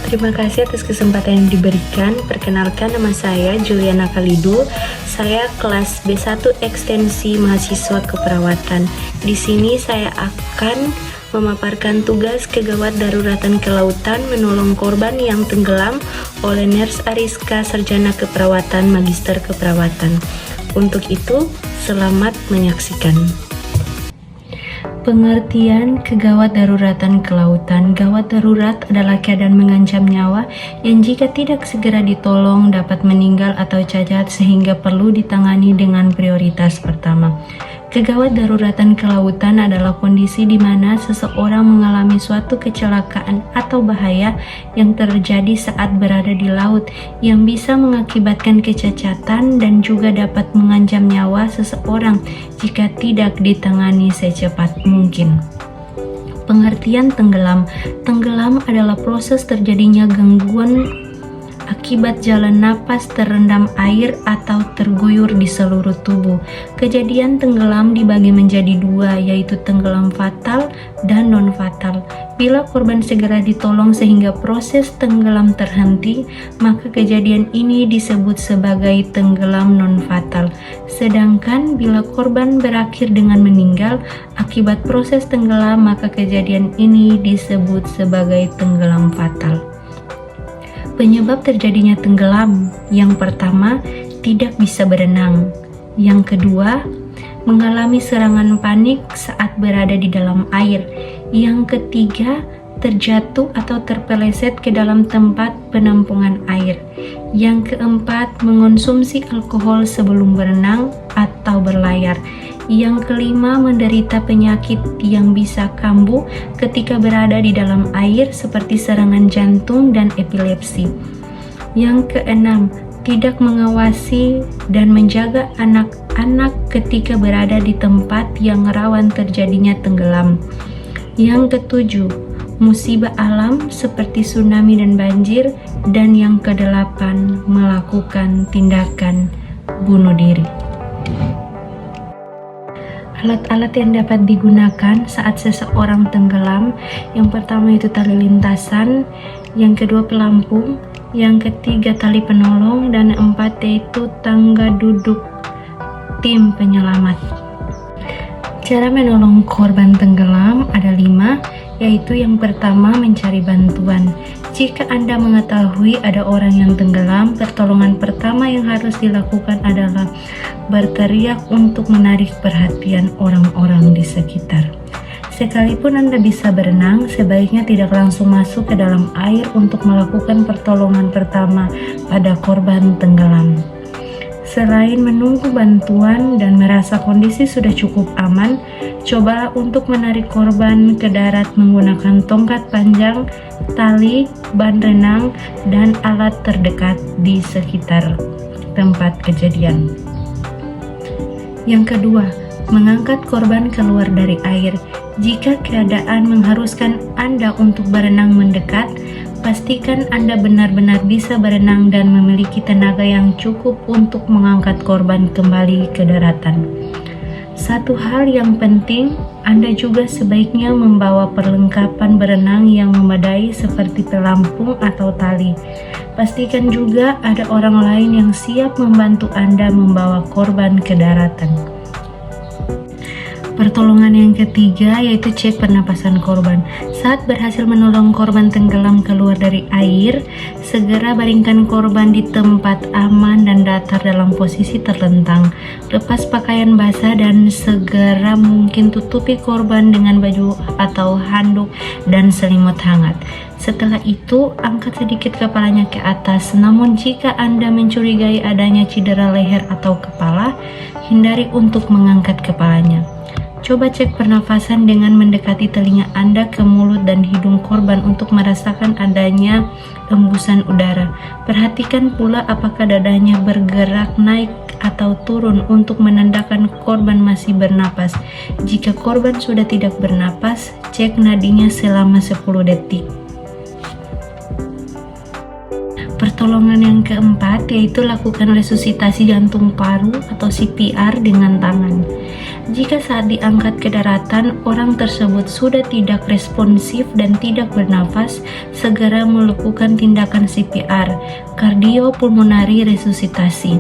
Terima kasih atas kesempatan yang diberikan. Perkenalkan, nama saya Juliana Kalidu. Saya kelas B1 Ekstensi Mahasiswa Keperawatan. Di sini saya akan memaparkan tugas kegawat daruratan kelautan menolong korban yang tenggelam oleh Nurse Ariska, Sarjana Keperawatan, Magister Keperawatan. Untuk itu, selamat menyaksikan. Pengertian kegawat daruratan kelautan. Gawat darurat adalah keadaan mengancam nyawa yang jika tidak segera ditolong dapat meninggal atau cacat sehingga perlu ditangani dengan prioritas pertama. Kegawat daruratan kelautan adalah kondisi di mana seseorang mengalami suatu kecelakaan atau bahaya yang terjadi saat berada di laut yang bisa mengakibatkan kecacatan dan juga dapat mengancam nyawa seseorang jika tidak ditangani secepat mungkin. Pengertian tenggelam. Tenggelam adalah proses terjadinya gangguan akibat jalan napas terendam air atau terguyur di seluruh tubuh. Kejadian tenggelam dibagi menjadi dua, yaitu tenggelam fatal dan non-fatal. Bila korban segera ditolong sehingga proses tenggelam terhenti, maka kejadian ini disebut sebagai tenggelam non-fatal. Sedangkan bila korban berakhir dengan meninggal akibat proses tenggelam, maka kejadian ini disebut sebagai tenggelam fatal. Penyebab terjadinya tenggelam: yang pertama, tidak bisa berenang. Yang kedua, mengalami serangan panik saat berada di dalam air. Yang ketiga, terjatuh atau terpeleset ke dalam tempat penampungan air. Yang keempat, mengonsumsi alkohol sebelum berenang atau berlayar. Yang kelima, menderita penyakit yang bisa kambuh ketika berada di dalam air seperti serangan jantung dan epilepsi. Yang keenam, tidak mengawasi dan menjaga anak-anak ketika berada di tempat yang rawan terjadinya tenggelam. Yang ketujuh, musibah alam seperti tsunami dan banjir. Dan yang kedelapan, melakukan tindakan bunuh diri. Alat-alat yang dapat digunakan saat seseorang tenggelam: yang pertama itu tali lintasan, yang kedua pelampung, yang ketiga tali penolong, dan empat yaitu tangga duduk tim penyelamat. Cara menolong korban tenggelam ada 5, yaitu yang pertama, mencari bantuan. Jika Anda mengetahui ada orang yang tenggelam, pertolongan pertama yang harus dilakukan adalah berteriak untuk menarik perhatian orang-orang di sekitar. Sekalipun Anda bisa berenang, sebaiknya tidak langsung masuk ke dalam air untuk melakukan pertolongan pertama pada korban tenggelam. Selain menunggu bantuan dan merasa kondisi sudah cukup aman, cobalah untuk menarik korban ke darat menggunakan tongkat panjang, tali, ban renang, dan alat terdekat di sekitar tempat kejadian. Yang kedua, mengangkat korban keluar dari air. Jika keadaan mengharuskan Anda untuk berenang mendekat, pastikan Anda benar-benar bisa berenang dan memiliki tenaga yang cukup untuk mengangkat korban kembali ke daratan. Satu hal yang penting, Anda juga sebaiknya membawa perlengkapan berenang yang memadai seperti pelampung atau tali. Pastikan juga ada orang lain yang siap membantu Anda membawa korban ke daratan. Pertolongan yang ketiga yaitu cek pernapasan korban. Saat berhasil menolong korban tenggelam keluar dari air, segera baringkan korban di tempat aman dan datar dalam posisi terlentang. Lepas pakaian basah dan segera mungkin tutupi korban dengan baju atau handuk dan selimut hangat. Setelah itu, angkat sedikit kepalanya ke atas. Namun jika Anda mencurigai adanya cedera leher atau kepala, hindari untuk mengangkat kepalanya. Coba cek pernafasan dengan mendekati telinga Anda ke mulut dan hidung korban untuk merasakan adanya embusan udara. Perhatikan pula apakah dadanya bergerak naik atau turun untuk menandakan korban masih bernapas. Jika korban sudah tidak bernapas, cek nadinya selama 10 detik. Pertolongan yang keempat yaitu lakukan resusitasi jantung paru atau CPR dengan tangan. Jika saat diangkat ke daratan orang tersebut sudah tidak responsif dan tidak bernafas, segera melakukan tindakan CPR, kardiopulmonari resusitasi,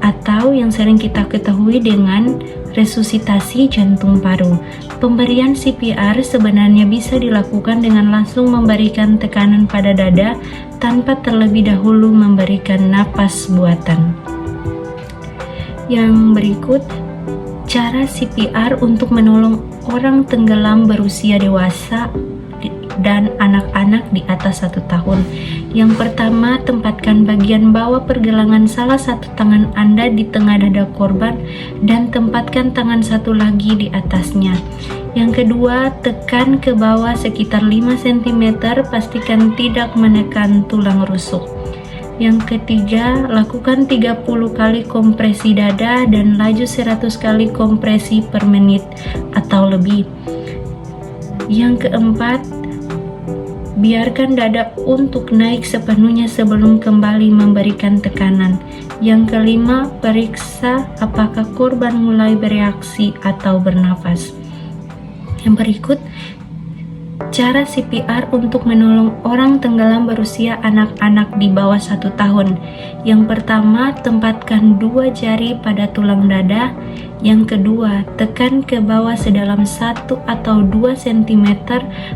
atau yang sering kita ketahui dengan resusitasi jantung paru. Pemberian CPR sebenarnya bisa dilakukan dengan langsung memberikan tekanan pada dada tanpa terlebih dahulu memberikan napas buatan. Yang berikut, cara CPR untuk menolong orang tenggelam berusia dewasa dan anak-anak di atas 1 tahun. Yang pertama, tempatkan bagian bawah pergelangan salah satu tangan Anda di tengah dada korban dan tempatkan tangan satu lagi di atasnya. Yang kedua, tekan ke bawah sekitar 5 cm, pastikan tidak menekan tulang rusuk. Yang ketiga, lakukan 30 kali kompresi dada dan laju 100 kali kompresi per menit atau lebih. Yang keempat, biarkan dada untuk naik sepenuhnya sebelum kembali memberikan tekanan. Yang kelima, periksa apakah korban mulai bereaksi atau bernafas. Yang berikut, cara CPR untuk menolong orang tenggelam berusia anak-anak di bawah 1 tahun. Yang pertama, tempatkan 2 jari pada tulang dada. Yang kedua, tekan ke bawah sedalam 1 atau 2 cm,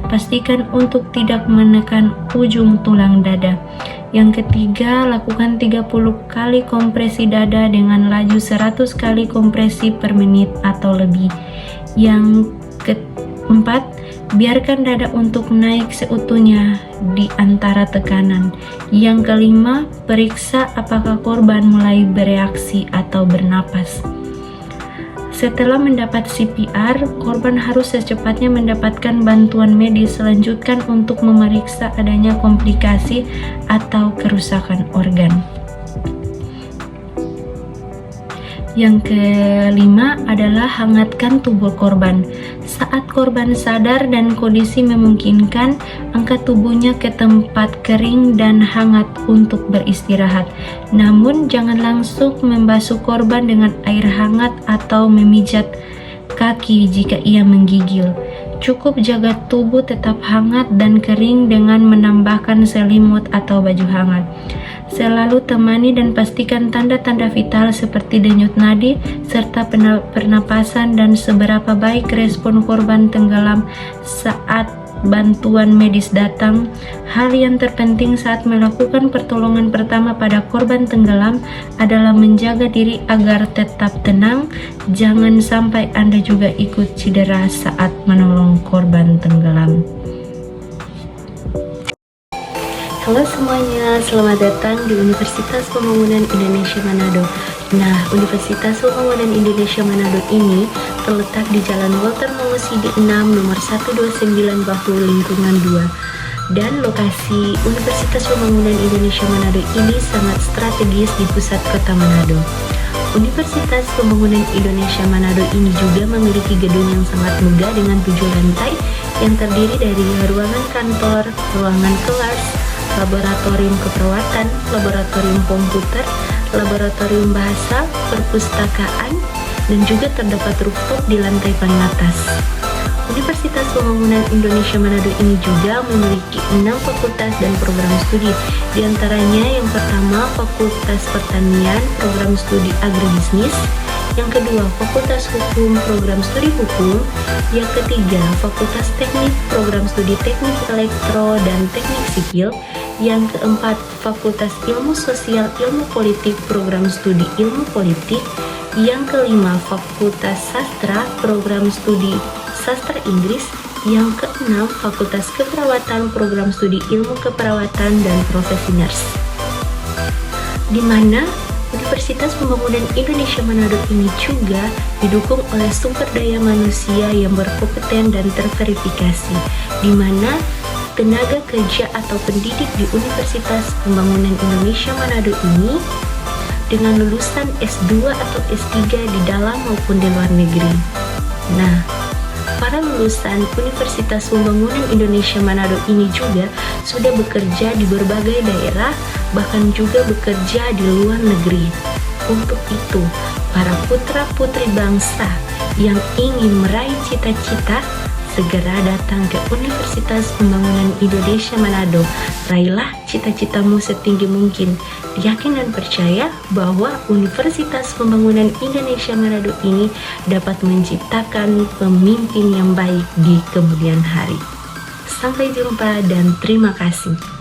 pastikan untuk tidak menekan ujung tulang dada. Yang ketiga, lakukan 30 kali kompresi dada dengan laju 100 kali kompresi per menit atau lebih. Yang keempat, biarkan dada untuk naik seutuhnya di antara tekanan. Yang kelima, periksa apakah korban mulai bereaksi atau bernapas. Setelah mendapat CPR, korban harus secepatnya mendapatkan bantuan medis. Lanjutkan untuk memeriksa adanya komplikasi atau kerusakan organ. Yang kelima adalah hangatkan tubuh korban. Saat korban sadar dan kondisi memungkinkan, angkat tubuhnya ke tempat kering dan hangat untuk beristirahat. Namun jangan langsung membasuh korban dengan air hangat atau memijat kaki jika ia menggigil. Cukup jaga tubuh tetap hangat dan kering dengan menambahkan selimut atau baju hangat. Selalu temani dan pastikan tanda-tanda vital seperti denyut nadi serta pernapasan dan seberapa baik respon korban tenggelam saat bantuan medis datang. Hal yang terpenting saat melakukan pertolongan pertama pada korban tenggelam adalah menjaga diri agar tetap tenang. Jangan sampai Anda juga ikut cedera saat menolong korban tenggelam. Halo semuanya, selamat datang di Universitas Pembangunan Indonesia Manado. Nah, Universitas Pembangunan Indonesia Manado ini terletak di Jalan Walter Mangosidi 6 nomor 129 Bahu Lingkungan 2. Dan lokasi Universitas Pembangunan Indonesia Manado ini sangat strategis di pusat kota Manado. Universitas Pembangunan Indonesia Manado ini juga memiliki gedung yang sangat megah dengan 7 lantai yang terdiri dari ruangan kantor, ruangan kelas, laboratorium keperawatan, laboratorium komputer, laboratorium bahasa, perpustakaan, dan juga terdapat rooftop di lantai paling atas. Universitas Pembangunan Indonesia Manado ini juga memiliki 6 fakultas dan program studi. Di antaranya yang pertama, Fakultas Pertanian, program studi agribisnis. Yang kedua, Fakultas Hukum, program studi hukum. Yang ketiga, Fakultas Teknik, program studi teknik elektro dan teknik sipil. Yang keempat, Fakultas Ilmu Sosial, Ilmu Politik, program studi ilmu politik. Yang kelima, Fakultas Sastra, program studi sastra Inggris. Yang keenam, Fakultas Keperawatan, program studi ilmu keperawatan dan profesi nurse. Di mana Universitas Pembangunan Indonesia Manado ini juga didukung oleh sumber daya manusia yang berkompeten dan terverifikasi, di mana tenaga kerja atau pendidik di Universitas Pembangunan Indonesia Manado ini dengan lulusan S2 atau S3 di dalam maupun di luar negeri. Nah, para lulusan Universitas Pembangunan Indonesia Manado ini juga sudah bekerja di berbagai daerah bahkan juga bekerja di luar negeri. Untuk itu, para putra-putri bangsa yang ingin meraih cita-cita, segera datang ke Universitas Pembangunan Indonesia Manado. Raihlah cita-citamu setinggi mungkin. Yakin dan percaya bahwa Universitas Pembangunan Indonesia Manado ini dapat menciptakan pemimpin yang baik di kemudian hari. Sampai jumpa dan terima kasih.